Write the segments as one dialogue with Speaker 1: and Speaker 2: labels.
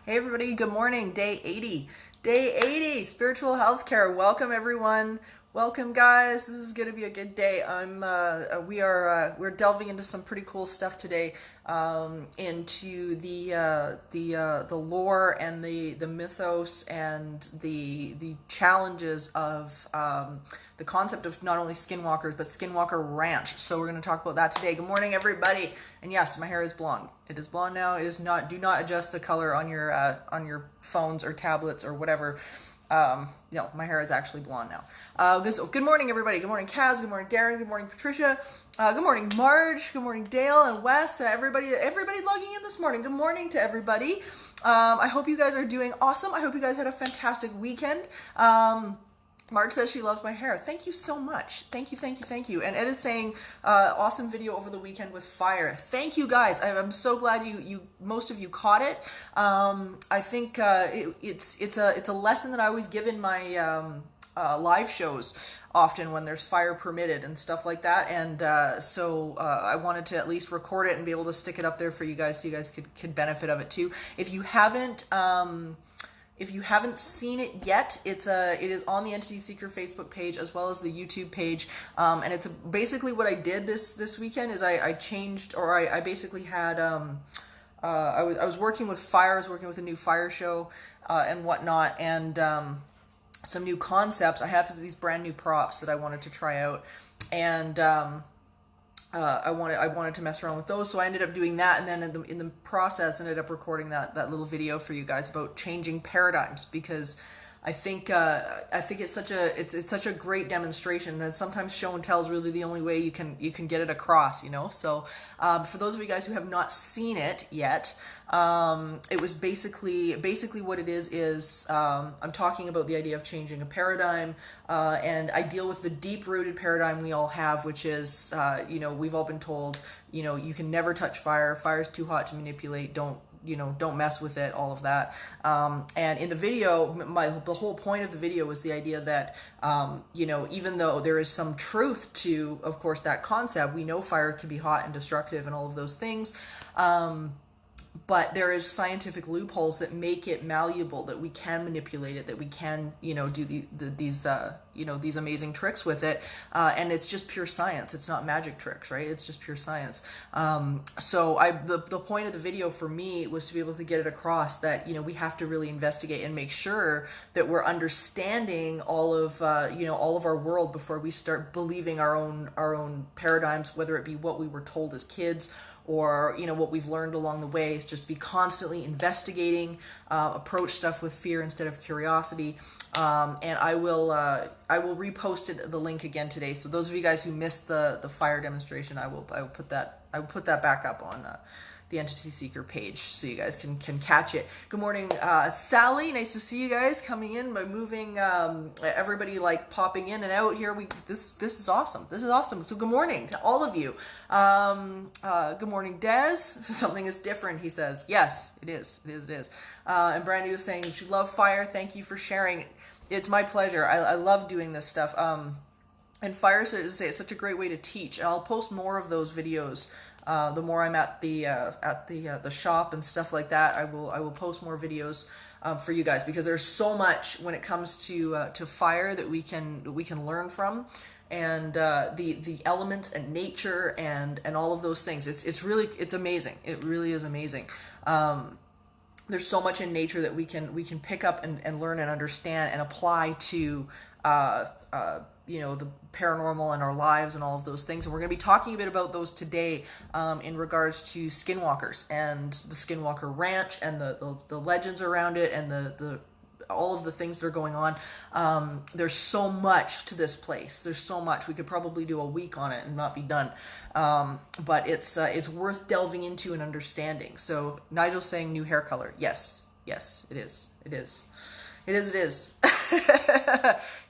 Speaker 1: Hey everybody, good morning. Day 80. Day 80, spiritual healthcare. Welcome everyone. Welcome guys. This is going to be a good day. We're delving into some pretty cool stuff today, into the lore and the mythos and the challenges of the concept of not only skinwalkers but Skinwalker Ranch. So we're going to talk about that today. Good morning everybody. And yes, my hair is blonde. It is blonde now. It is not. Do not adjust the color on your phones or tablets or whatever. No, my hair is actually blonde now. So good morning, everybody. Good morning, Kaz. Good morning, Darren. Good morning, Patricia. Good morning, Marge. Good morning, Dale and Wes. Everybody logging in this morning. Good morning to everybody. I hope you guys are doing awesome. I hope you guys had a fantastic weekend. Mark says she loves my hair. Thank you so much. Thank you. And Ed is saying, awesome video over the weekend with fire. Thank you guys. I'm so glad most of you caught it. I think it's a lesson that I always give in my live shows often when there's fire permitted and stuff like that. And so I wanted to at least record it and be able to stick it up there for you guys so you guys could benefit of it too. If you haven't seen it yet, it is on the EntitySeeker Facebook page as well as the YouTube page, and it's basically what I did this weekend is I changed, or I basically had I was working with fire. I was working with a new fire show and whatnot, and some new concepts. I have these brand new props that I wanted to try out, and I wanted to mess around with those, so I ended up doing that, and then in the process ended up recording that little video for you guys about changing paradigms, because I think it's such a great demonstration that sometimes show and tell is really the only way you can get it across, you know. So for those of you guys who have not seen it yet, it was basically what it is I'm talking about the idea of changing a paradigm, and I deal with the deep-rooted paradigm we all have, which is we've all been told, you can never touch fire. Fire's too hot to manipulate. Don't mess with it, all of that. And in the video, the whole point of the video was the idea that, even though there is some truth to, of course, that concept, we know fire can be hot and destructive and all of those things. But there is scientific loopholes that make it malleable, that we can manipulate it, that we can, do these amazing tricks with it. And it's just pure science. It's not magic tricks, right? It's just pure science. So the point of the video for me was to be able to get it across that, we have to really investigate and make sure that we're understanding all of our world before we start believing our own paradigms, whether it be what we were told as kids or what we've learned along the way. Is just be constantly investigating, approach stuff with fear instead of curiosity. And I will repost the link again today. So those of you guys who missed the fire demonstration, I will put that back up on the EntitySeeker page so you guys can catch it. Good morning, Sally. Nice to see you guys coming in by moving. Everybody like popping in and out here. This is awesome. This is awesome. So good morning to all of you. Good morning, Des. Something is different, he says. Yes, it is. It is. And Brandy was saying she loved fire. Thank you for sharing. It's my pleasure. I love doing this stuff. And fire is such a great way to teach. And I'll post more of those videos. The more I'm at the shop and stuff like that, I will post more videos for you guys, because there's so much when it comes to fire that we can learn from, and the elements and nature and all of those things. It's amazing. It really is amazing. There's so much in nature that we can pick up and learn and understand and apply to the paranormal and our lives and all of those things. And we're going to be talking a bit about those today, in regards to skinwalkers and the Skinwalker Ranch and the legends around it and the all of the things that are going on. There's so much to this place. There's so much. We could probably do a week on it and not be done. But it's worth delving into and understanding. So Nigel's saying new hair color. Yes, it is. It is.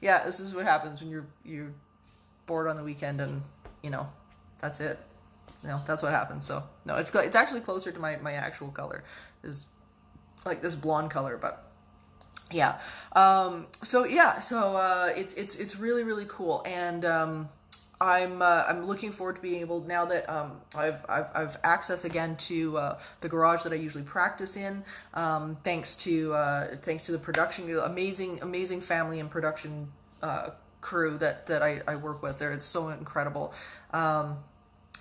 Speaker 1: Yeah, this is what happens when you're bored on the weekend, and that's it. That's what happens. So no, it's actually closer to my actual color, is like this blonde color, but yeah. So it's really, really cool. And I'm looking forward to being able, now that I've access again to the garage that I usually practice in, thanks to the production, amazing family and production crew that I work with there. It's so incredible. So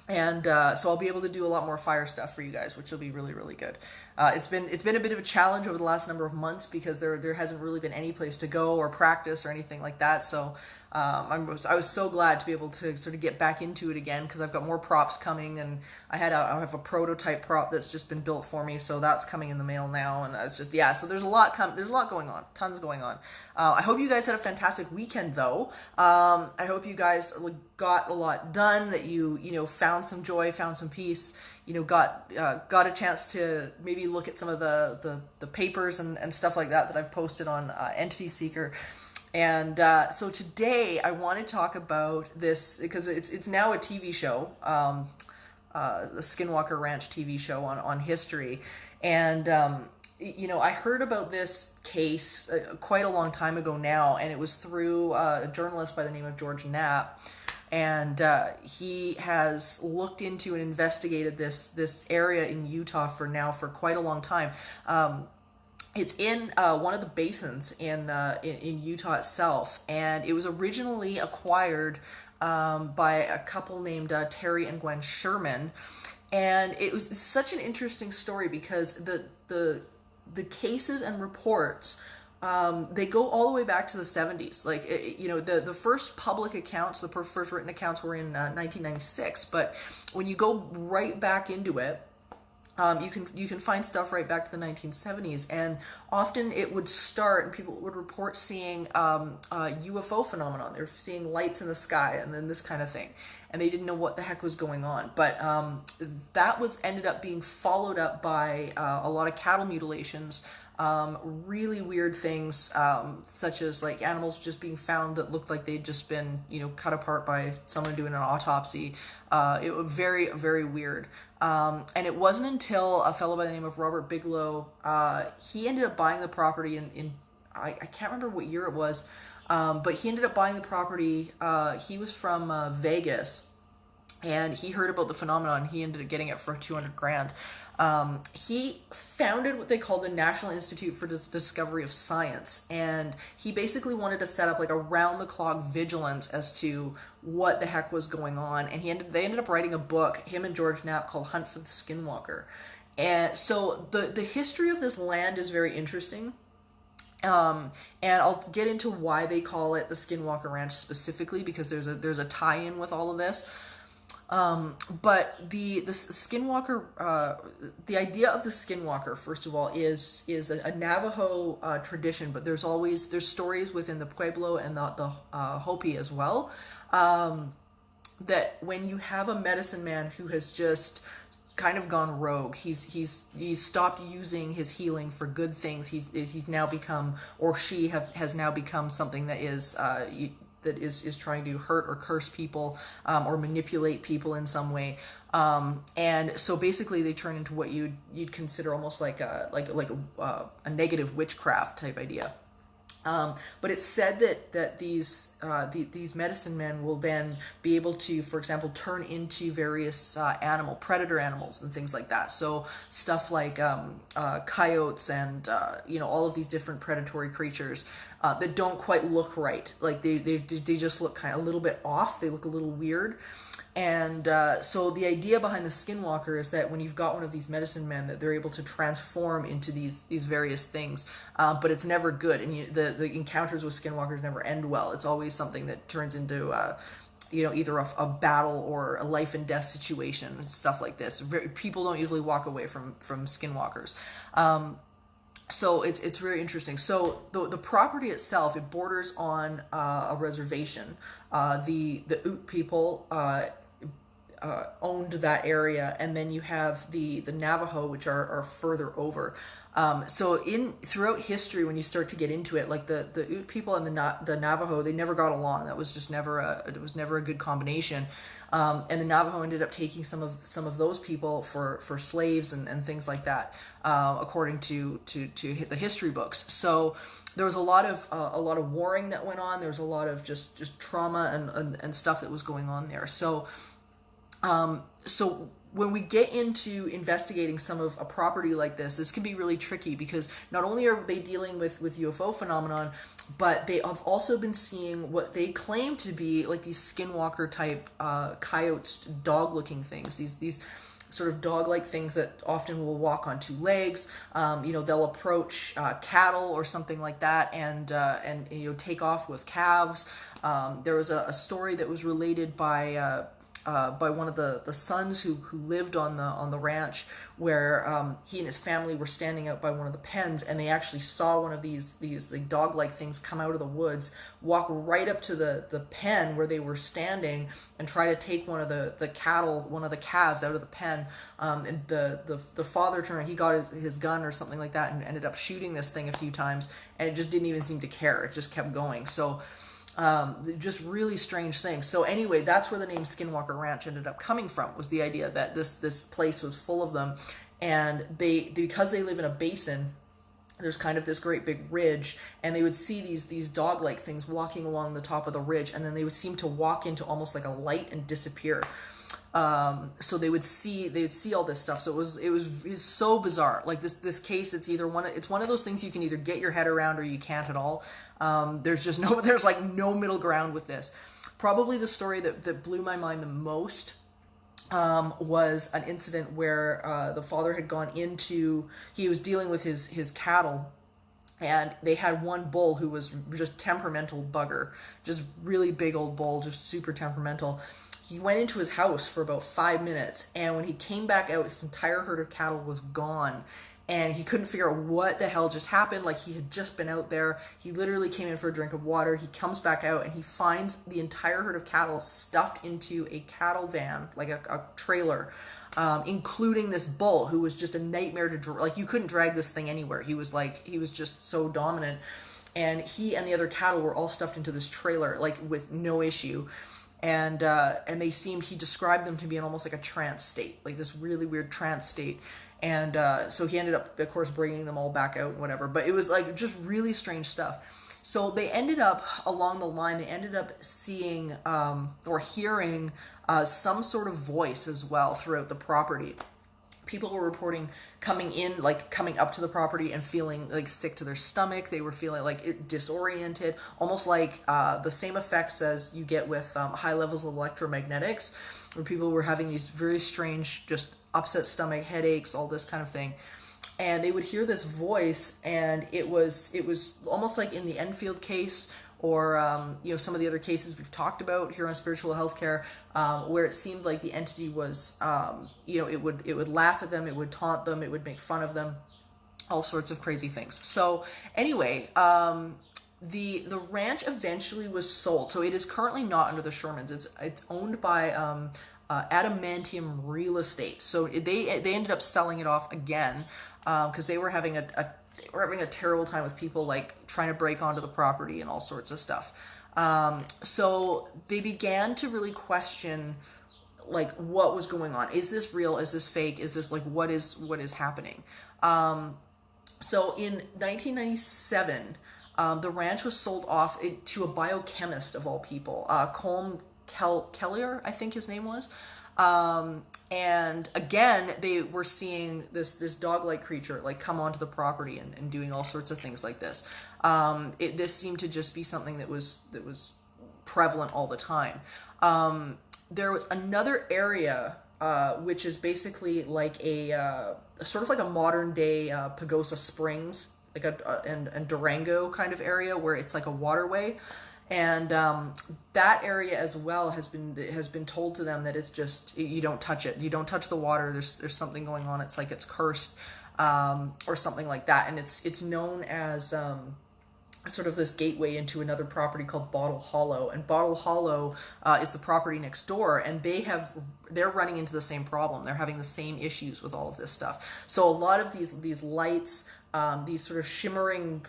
Speaker 1: I'll be able to do a lot more fire stuff for you guys, which will be really, really good. It's been a bit of a challenge over the last number of months because there hasn't really been any place to go or practice or anything like that. So I was so glad to be able to sort of get back into it again, because I've got more props coming, and I have a prototype prop that's just been built for me, so that's coming in the mail now, and it's just, yeah, so there's a lot going on, tons going on. I hope you guys had a fantastic weekend though. I hope you guys got a lot done, that you found some joy, found some peace, got a chance to maybe look at some of the papers and stuff like that I've posted on EntitySeeker. And so today I want to talk about this because it's now a TV show, the Skinwalker Ranch TV show on history. And I heard about this case quite a long time ago now, and it was through a journalist by the name of George Knapp. And he has looked into and investigated this area in Utah for quite a long time. It's in one of the basins in Utah itself, and it was originally acquired by a couple named Terry and Gwen Sherman, and it was such an interesting story because the cases and reports, they go all the way back to the 70s. Like, the first public accounts, the first written accounts were in 1996, but when you go right back into it, you can find stuff right back to the 1970s, and often it would start, and people would report seeing UFO phenomenon. They're seeing lights in the sky and then this kind of thing, and they didn't know what the heck was going on. But that ended up being followed up by a lot of cattle mutilations, really weird things, such as like animals just being found that looked like they'd just been cut apart by someone doing an autopsy. It was very, very weird. And it wasn't until a fellow by the name of Robert Bigelow, he ended up buying the property in I can't remember what year it was, but he ended up buying the property. He was from Vegas, and he heard about the phenomenon. He ended up getting it for $200,000. He founded what they call the National Institute for the Discovery of Science, and he basically wanted to set up like a round-the-clock vigilance as to what the heck was going on. And they ended up writing a book, him and George Knapp, called Hunt for the Skinwalker. And so the history of this land is very interesting. And I'll get into why they call it the Skinwalker Ranch specifically, because there's a tie-in with all of this. But the Skinwalker, the idea of the Skinwalker, first of all, is a Navajo tradition, but there's stories within the Pueblo and the Hopi as well, that when you have a medicine man who has just kind of gone rogue, he's stopped using his healing for good things. He's now become, or she has now become something that is trying to hurt or curse people, or manipulate people in some way, and so basically they turn into what you'd consider almost like a negative witchcraft type idea. But it's said that these medicine men will then be able to, for example, turn into various predator animals and things like that. So stuff like coyotes and all of these different predatory creatures that don't quite look right. Like they just look kind of a little bit off. They look a little weird. And so the idea behind the Skinwalker is that when you've got one of these medicine men, that they're able to transform into these various things, but it's never good. And the encounters with Skinwalkers never end well. It's always something that turns into either a battle or a life and death situation and stuff like this. People don't usually walk away from Skinwalkers. So it's very interesting. So the property itself, it borders on a reservation. The Ute people owned that area, and then you have the Navajo, which are further over. So throughout history, when you start to get into it, like the Ute people and the Navajo, they never got along. That was just never a good combination. And the Navajo ended up taking some of those people for slaves and things like that, according to the history books. So there was a lot of warring that went on. There was a lot of just trauma and stuff that was going on there. So when we get into investigating some of a property like this can be really tricky, because not only are they dealing with UFO phenomenon, but they have also been seeing what they claim to be like these skinwalker type coyotes, dog looking things, these sort of dog-like things that often will walk on two legs. They'll approach cattle or something like that, and take off with calves. There was a story that was related by one of the sons who lived on the ranch, where he and his family were standing out by one of the pens, and they actually saw one of these like dog-like things come out of the woods, walk right up to the pen where they were standing, and try to take one of the calves out of the pen. And the father turned, he got his gun or something like that, and ended up shooting this thing a few times, and it just didn't even seem to care. It just kept going. So just really strange things. So anyway, that's where the name Skinwalker Ranch ended up coming from, was the idea that this place was full of them, and because they live in a basin, there's kind of this great big ridge, and they would see these dog-like things walking along the top of the ridge, and then they would seem to walk into almost like a light and disappear. So they would see all this stuff. So it was so bizarre. Like this case, it's one of those things you can either get your head around or you can't at all. There's no middle ground with this. Probably the story that blew my mind the most was an incident where the father had gone into, he was dealing with his cattle, and they had one bull who was just temperamental bugger, just really big old bull, just super temperamental. He went into his house for about 5 minutes, and when he came back out, his entire herd of cattle was gone, and he couldn't figure out what the hell just happened. Like, he had just been out there. He literally came in for a drink of water. He comes back out, and he finds the entire herd of cattle stuffed into a cattle van, like a trailer, including this bull, who was just a nightmare to like, you couldn't drag this thing anywhere. He was just so dominant, and he and the other cattle were all stuffed into this trailer, like, with no issue. And he described them to be in almost like a trance state, like this really weird trance state. And so he ended up, of course, bringing them all back out and whatever. But it was like just really strange stuff. So they ended up, along the line, seeing or hearing some sort of voice as well throughout the property. People were reporting coming up to the property and feeling like sick to their stomach. They were feeling like disoriented, almost like the same effects as you get with high levels of electromagnetics, where people were having these very strange, just upset stomach, headaches, all this kind of thing. And they would hear this voice, and it was almost like in the Enfield case, or some of the other cases we've talked about here on Spiritual Healthcare, where it seemed like the entity was, it would laugh at them, it would taunt them, it would make fun of them, all sorts of crazy things. So anyway, the ranch eventually was sold. So it is currently not under the Shermans. It's owned by Adamantium Real Estate. So they ended up selling it off again, because they were having a terrible time with people like trying to break onto the property and all sorts of stuff. So they began to really question like what was going on. Is this real? Is this fake? Is this like what is happening? So in 1997, the ranch was sold off to a biochemist of all people, Colm Kellier, I think his name was. And again, they were seeing this dog-like creature like come onto the property and doing all sorts of things like this. This seemed to just be something that was prevalent all the time. There was another area which is basically like a sort of like a modern day Pagosa Springs, like and Durango kind of area, where it's like a waterway. And that area as well has been told to them that it's just, you don't touch it. You don't touch the water. There's something going on. It's like it's cursed, or something like that. And it's known as sort of this gateway into another property called Bottle Hollow. And Bottle Hollow is the property next door, and they're running into the same problem. They're having the same issues with all of this stuff. So a lot of these lights, these sort of shimmering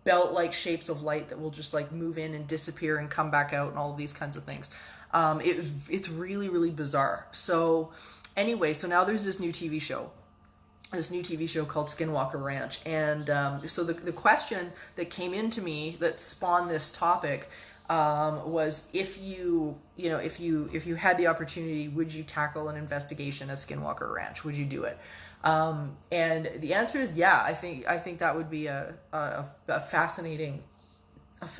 Speaker 1: belt-like shapes of light that will just like move in and disappear and come back out and all of these kinds of things. It's really, really bizarre. So anyway, so now there's this new TV show. Called Skinwalker Ranch, and so the question that came into me that spawned this topic was, if you had the opportunity, would you tackle an investigation at Skinwalker Ranch? Would you do it? And the answer is yeah. I think that would be a fascinating,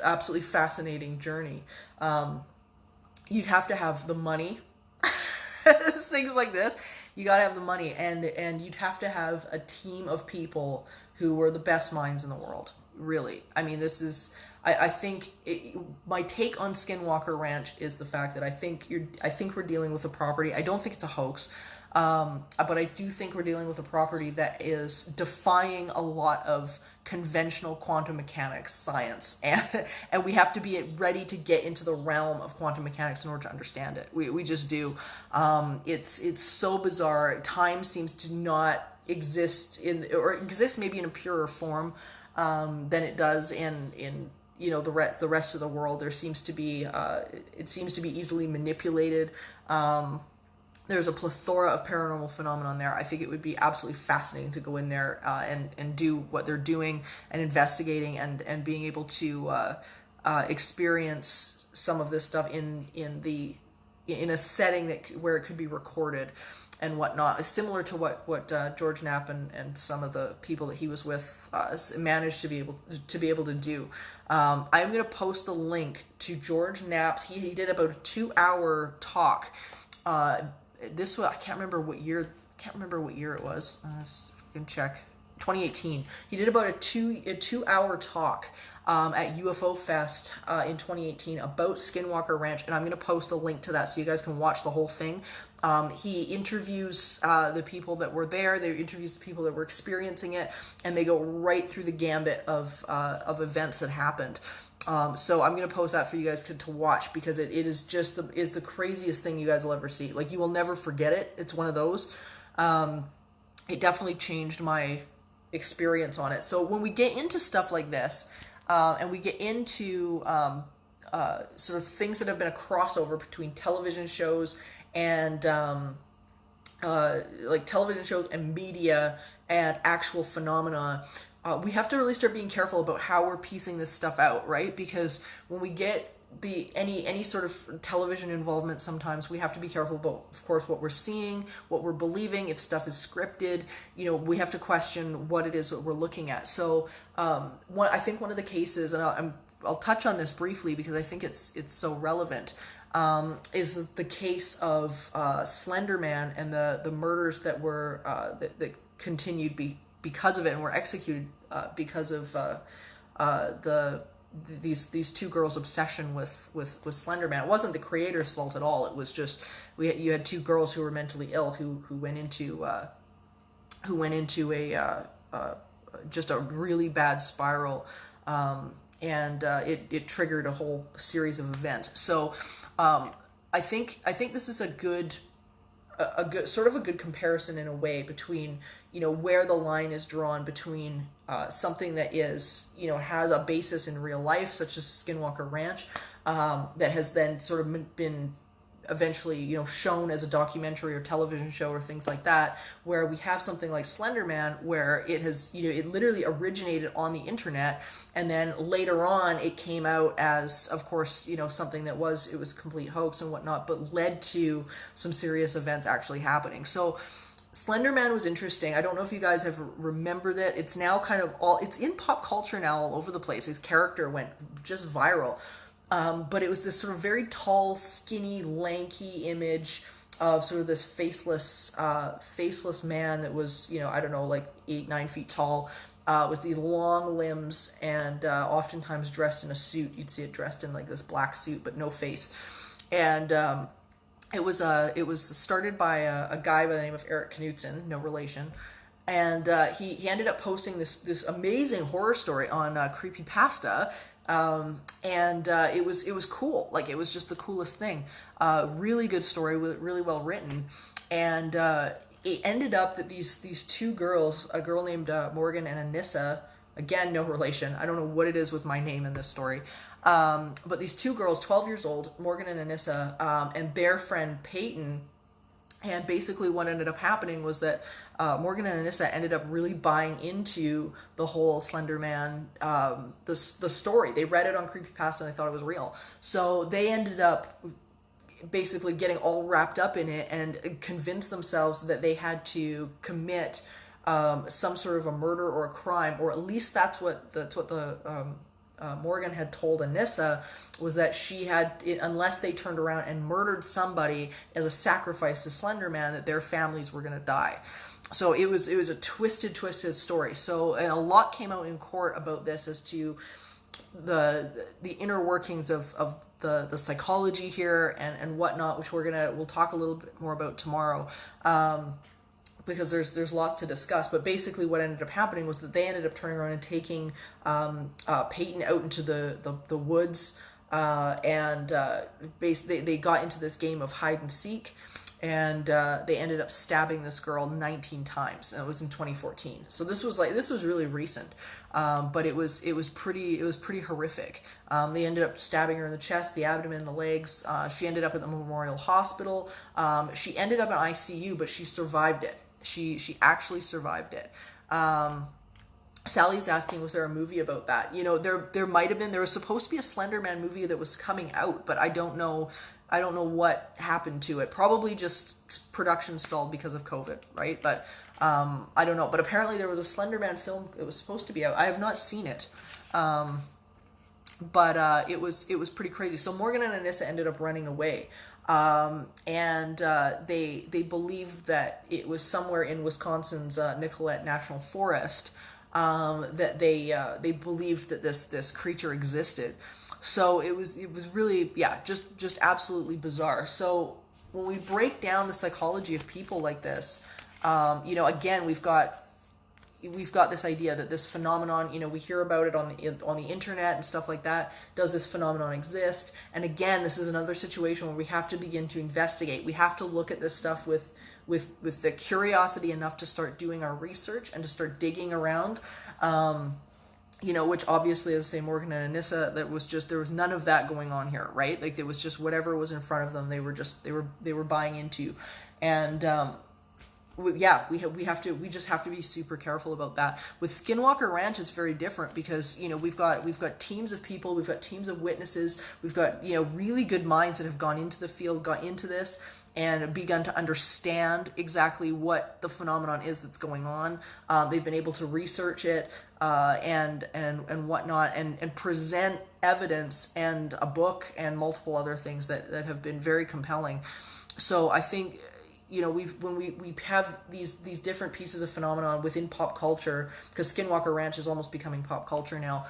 Speaker 1: absolutely fascinating journey. You'd have to have the money. Things like this, you gotta have the money, and you'd have to have a team of people who were the best minds in the world. Really, I mean, this is. I think my take on Skinwalker Ranch is the fact that I think we're dealing with a property. I don't think it's a hoax, but I do think we're dealing with a property that is defying a lot of conventional quantum mechanics science, and we have to be ready to get into the realm of quantum mechanics in order to understand it. We just do. It's so bizarre. Time seems to not exist or exist maybe in a purer form than it does in the rest of the world. There seems to be it seems to be easily manipulated. There's a plethora of paranormal phenomenon there. I think it would be absolutely fascinating to go in there and do what they're doing and investigating and being able to experience some of this stuff in a setting where it could be recorded and whatnot. Similar to what George Knapp and some of the people that he was with managed to be able to do. I'm going to post a link to George Knapp's. He did about a 2-hour talk. This was, I can't remember what year it was. I can check. 2018. He did about a 2-hour talk at UFO Fest in 2018 about Skinwalker Ranch, and I'm going to post a link to that so you guys can watch the whole thing. He interviews the people that were there. They interviews the people that were experiencing it, and they go right through the gambit of events that happened. So I'm going to post that for you guys to watch, because it is just the craziest thing you guys will ever see. Like, you will never forget it. It's one of those. It definitely changed my experience on it. So when we get into stuff like this, and we get into sort of things that have been a crossover between television shows and like television shows and media and actual phenomena, we have to really start being careful about how we're piecing this stuff out, right? Because when we get any sort of television involvement, sometimes we have to be careful about, of course, what we're seeing, what we're believing. If stuff is scripted, we have to question what it is that we're looking at. So I think one of the cases, and I'll touch on this briefly because I think it's so relevant, is the case of Slender Man and the murders that were that continued because of it and were executed because of these two girls' obsession with Slender Man. It wasn't the creator's fault at all. It was just you had two girls who were mentally ill who went into a just a really bad spiral, and it triggered a whole series of events. So I think this is a good comparison in a way between where the line is drawn between something that is has a basis in real life, such as Skinwalker Ranch, that has then sort of been eventually shown as a documentary or television show or things like that, where we have something like Slender Man, where it has it literally originated on the internet, and then later on it came out as, of course, something that was a complete hoax and whatnot, but led to some serious events actually happening. So Slender Man was interesting. I don't know if you guys have remembered it. It's now it's in pop culture now all over the place. His character went just viral. But it was this sort of very tall, skinny, lanky image of sort of this faceless man that was, I don't know, like 8-9 feet tall, with these long limbs and oftentimes dressed in a suit. You'd see it dressed in like this black suit, but no face. And it was started by a guy by the name of Morgan Knudsen, no relation. And he ended up posting this amazing horror story on Creepypasta. And it was cool. Like, it was just the coolest thing. Really good story, really well written. And it ended up that these two girls, a girl named Morgan and Anissa, Again, no relation. I don't know what it is with my name in this story. But these two girls, 12 years old, Morgan and Anissa, and their friend Peyton. And basically what ended up happening was that Morgan and Anissa ended up really buying into the whole Slender Man, the story. They read it on Creepypasta and they thought it was real. So they ended up basically getting all wrapped up in it and convinced themselves that they had to commit some sort of a murder or a crime, or at least that's what the Morgan had told Anissa, was that she had, unless they turned around and murdered somebody as a sacrifice to Slender Man, that their families were going to die. So it was a twisted story. So and a lot came out in court about this as to the inner workings of the psychology here and whatnot, which we'll talk a little bit more about tomorrow. Because there's lots to discuss, but basically what ended up happening was that they ended up turning around and taking Peyton out into the woods, and they got into this game of hide and seek, and they ended up stabbing this girl 19 times, and it was in 2014. So this was really recent, but it was pretty horrific. They ended up stabbing her in the chest, the abdomen, the legs. She ended up at the Memorial Hospital. She ended up in ICU, but she survived it. She actually survived it. Sally's asking, was there a movie about that? You know, there might have been. There was supposed to be a Slender Man movie that was coming out, but I don't know what happened to it. Probably just production stalled because of COVID, right? But I don't know. But apparently there was a Slender Man film that was supposed to be out. I have not seen it. But it was pretty crazy. So Morgan and Anissa ended up running away. And they believed that it was somewhere in Wisconsin's Nicollet National Forest, that they believed that this creature existed. So it was really, just absolutely bizarre. So when we break down the psychology of people like this, again, we've got this idea that this phenomenon, we hear about it on the internet and stuff like that. Does this phenomenon exist? And again, this is another situation where we have to begin to investigate. We have to look at this stuff with the curiosity enough to start doing our research and to start digging around. Which obviously, as I say, Morgan and Anissa, there was none of that going on here, right? Like, it was just whatever was in front of them. They were buying into, and we just have to be super careful about that. With Skinwalker Ranch, it's very different because we've got teams of people, we've got teams of witnesses, we've got really good minds that have gone into the field, got into this, and begun to understand exactly what the phenomenon is that's going on. They've been able to research it and whatnot, and present evidence and a book and multiple other things that have been very compelling. So I think when we have these different pieces of phenomenon within pop culture, because Skinwalker Ranch is almost becoming pop culture now,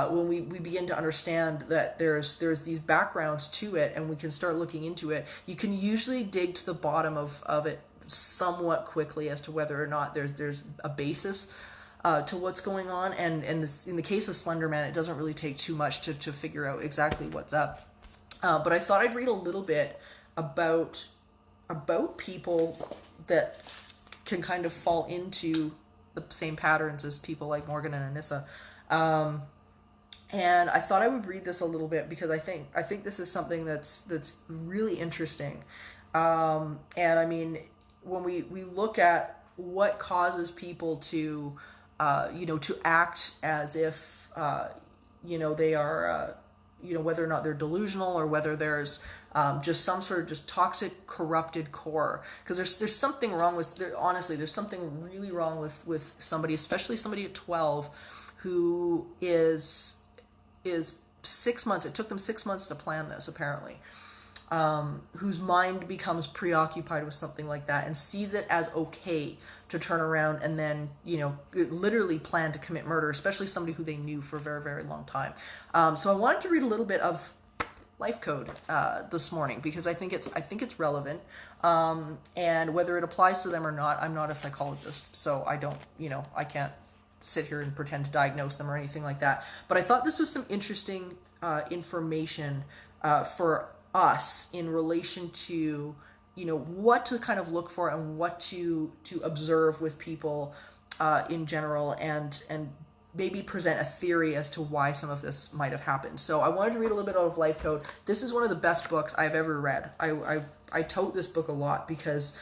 Speaker 1: when we begin to understand that there's these backgrounds to it, and we can start looking into it, you can usually dig to the bottom of it somewhat quickly as to whether or not there's a basis to what's going on. And in the case of Slender Man, it doesn't really take too much to figure out exactly what's up. But I thought I'd read a little bit about people that can kind of fall into the same patterns as people like Morgan and Anissa. And I thought I would read this a little bit because I think this is something that's really interesting. And I mean, when we look at what causes people to act as if they are whether or not they're delusional, or whether there's just some sort of just toxic, corrupted core. Because there's something wrong there's something really wrong with somebody, especially somebody at 12, who is 6 months. It took them 6 months to plan this, apparently. Whose mind becomes preoccupied with something like that and sees it as okay to turn around and then, literally plan to commit murder, especially somebody who they knew for a very, very long time. So I wanted to read a little bit of Life Code this morning because I think it's relevant. And whether it applies to them or not, I'm not a psychologist, so I don't, I can't sit here and pretend to diagnose them or anything like that. But I thought this was some interesting information for us in relation to what to kind of look for and what to observe with people in general, and maybe present a theory as to why some of this might have happened. So I wanted to read a little bit out of Life Code. This is one of the best books I've ever read. I tote this book a lot because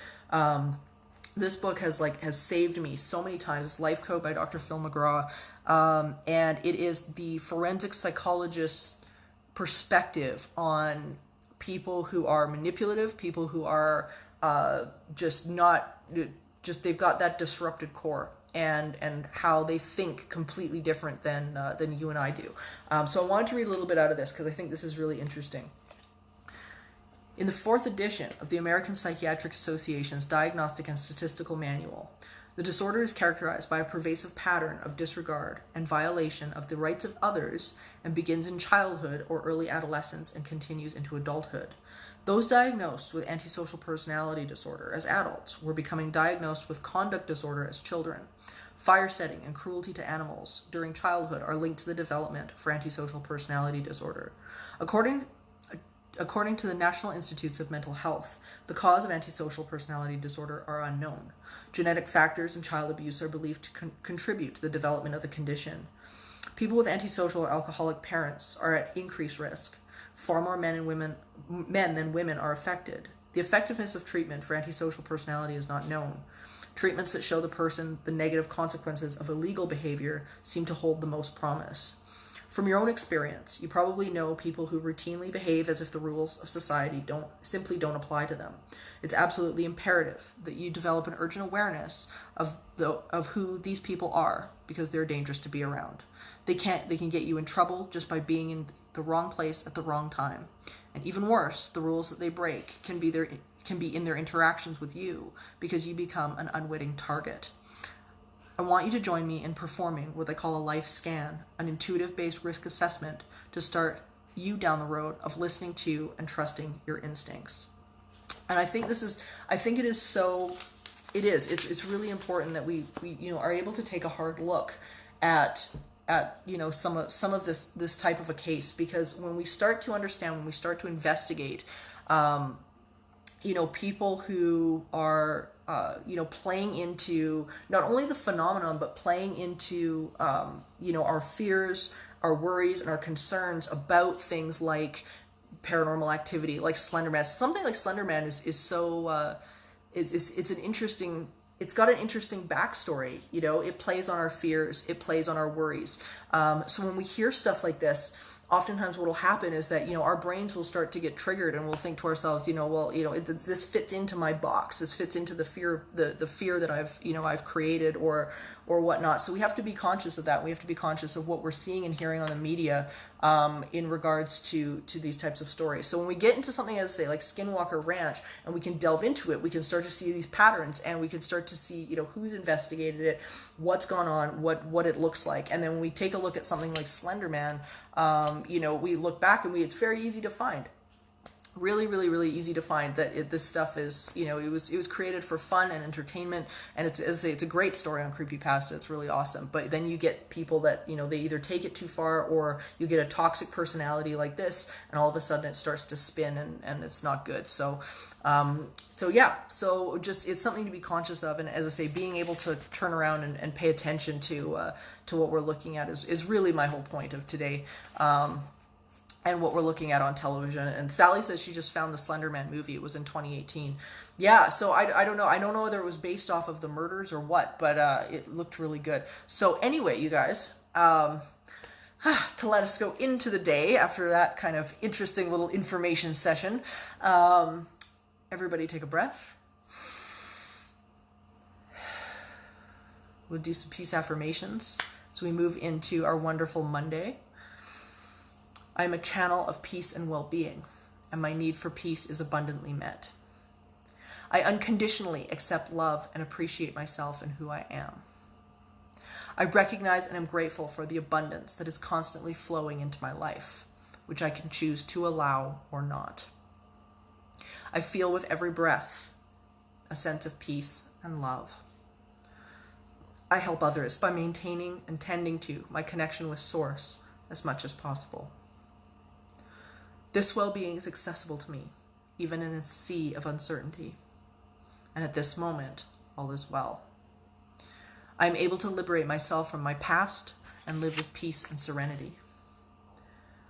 Speaker 1: this book has saved me so many times. It's Life Code by Dr. Phil McGraw, and it is the forensic psychologist's perspective on people who are manipulative, people who are they've got that disrupted core, and how they think completely different than you and I do. So I wanted to read a little bit out of this because I think this is really interesting. In the 4th edition of the American Psychiatric Association's Diagnostic and Statistical Manual, the disorder is characterized by a pervasive pattern of disregard and violation of the rights of others, and begins in childhood or early adolescence and continues into adulthood. Those diagnosed with antisocial personality disorder as adults were becoming diagnosed with conduct disorder as children. Fire setting and cruelty to animals during childhood are linked to the development for antisocial personality disorder. According to the National Institutes of Mental Health, the cause of antisocial personality disorder are unknown. Genetic factors and child abuse are believed to contribute to the development of the condition. People with antisocial or alcoholic parents are at increased risk. Far more men than women are affected. The effectiveness of treatment for antisocial personality is not known. Treatments that show the person the negative consequences of illegal behavior seem to hold the most promise. From your own experience, you probably know people who routinely behave as if the rules of society simply don't apply to them. It's absolutely imperative that you develop an urgent awareness of who these people are, because they're dangerous to be around. They can get you in trouble just by being in the wrong place at the wrong time. And even worse, the rules that they break can be in their interactions with you, because you become an unwitting target. I want you to join me in performing what I call a life scan, an intuitive-based risk assessment to start you down the road of listening to and trusting your instincts. And I think it's really important that we are able to take a hard look at some of this type of a case, because when we start to understand, when we start to investigate, people who are playing into not only the phenomenon, but playing into our fears, our worries, and our concerns about things like paranormal activity, like Slender Man. Something like Slender Man is so it's got an interesting backstory. It plays on our fears, it plays on our worries. So when we hear stuff like this, oftentimes what will happen is that, our brains will start to get triggered, and we'll think to ourselves, this fits into my box. This fits into the fear that I've created or whatnot. So we have to be conscious of that. We have to be conscious of what we're seeing and hearing on the media in regards to these types of stories. So when we get into something, as I say, like Skinwalker Ranch, and we can delve into it, we can start to see these patterns, and we can start to see, who's investigated it, what's gone on, what it looks like. And then when we take a look at something like Slender Man, we look back and it's very easy to find. Really, really, really easy to find that this stuff is, it was created for fun and entertainment, and it's a great story on Creepypasta. It's really awesome. But then you get people that, they either take it too far, or you get a toxic personality like this, and all of a sudden it starts to spin, and it's not good. So just, it's something to be conscious of, and as I say, being able to turn around and pay attention to what we're looking at is really my whole point of today. And what we're looking at on television. And Sally says she just found the Slender Man movie. It was in 2018. Yeah, so I don't know. I don't know whether it was based off of the murders or what, but it looked really good. So anyway, you guys, to let us go into the day after that kind of interesting little information session, everybody take a breath. We'll do some peace affirmations as we move into our wonderful Monday. I am a channel of peace and well-being, and my need for peace is abundantly met. I unconditionally accept love and appreciate myself and who I am. I recognize and am grateful for the abundance that is constantly flowing into my life, which I can choose to allow or not. I feel with every breath a sense of peace and love. I help others by maintaining and tending to my connection with Source as much as possible. This well-being is accessible to me, even in a sea of uncertainty. And at this moment, all is well. I am able to liberate myself from my past and live with peace and serenity.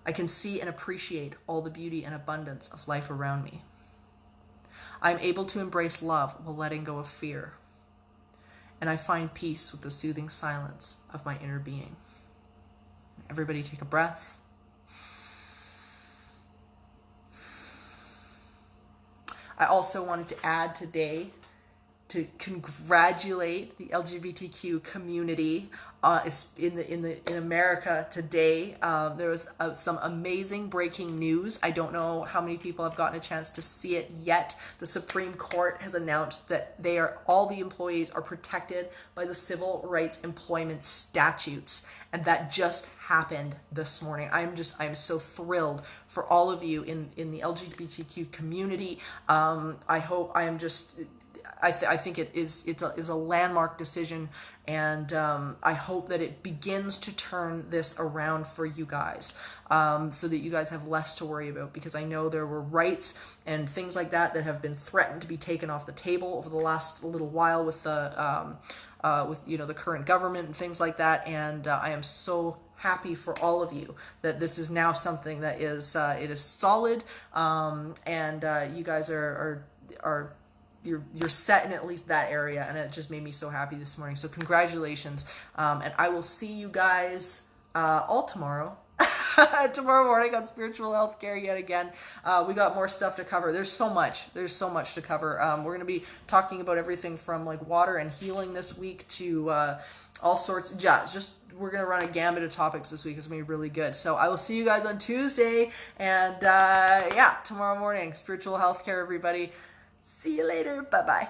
Speaker 1: I can see and appreciate all the beauty and abundance of life around me. I am able to embrace love while letting go of fear. And I find peace with the soothing silence of my inner being. Everybody take a breath. I also wanted to add today to congratulate the LGBTQ community in America today. There was some amazing breaking news. I don't know how many people have gotten a chance to see it yet. The Supreme Court has announced that all the employees are protected by the Civil Rights Employment Statutes, and that just happened this morning. I'm so thrilled for all of you in the LGBTQ community. I think it's a landmark decision, and I hope that it begins to turn this around for you guys, so that you guys have less to worry about, because I know there were rights and things like that have been threatened to be taken off the table over the last little while with the the current government and things like that, and I am so happy for all of you that this is now something that is it is solid, and you guys you're set in at least that area, and it just made me so happy this morning. So congratulations, and I will see you guys all tomorrow. Tomorrow morning on Spiritual Healthcare yet again. We got more stuff to cover. There's so much to cover. We're going to be talking about everything from like water and healing this week to all sorts. Yeah, we're going to run a gambit of topics this week. It's going to be really good. So I will see you guys on Tuesday, and tomorrow morning, Spiritual Healthcare, everybody. See you later. Bye-bye.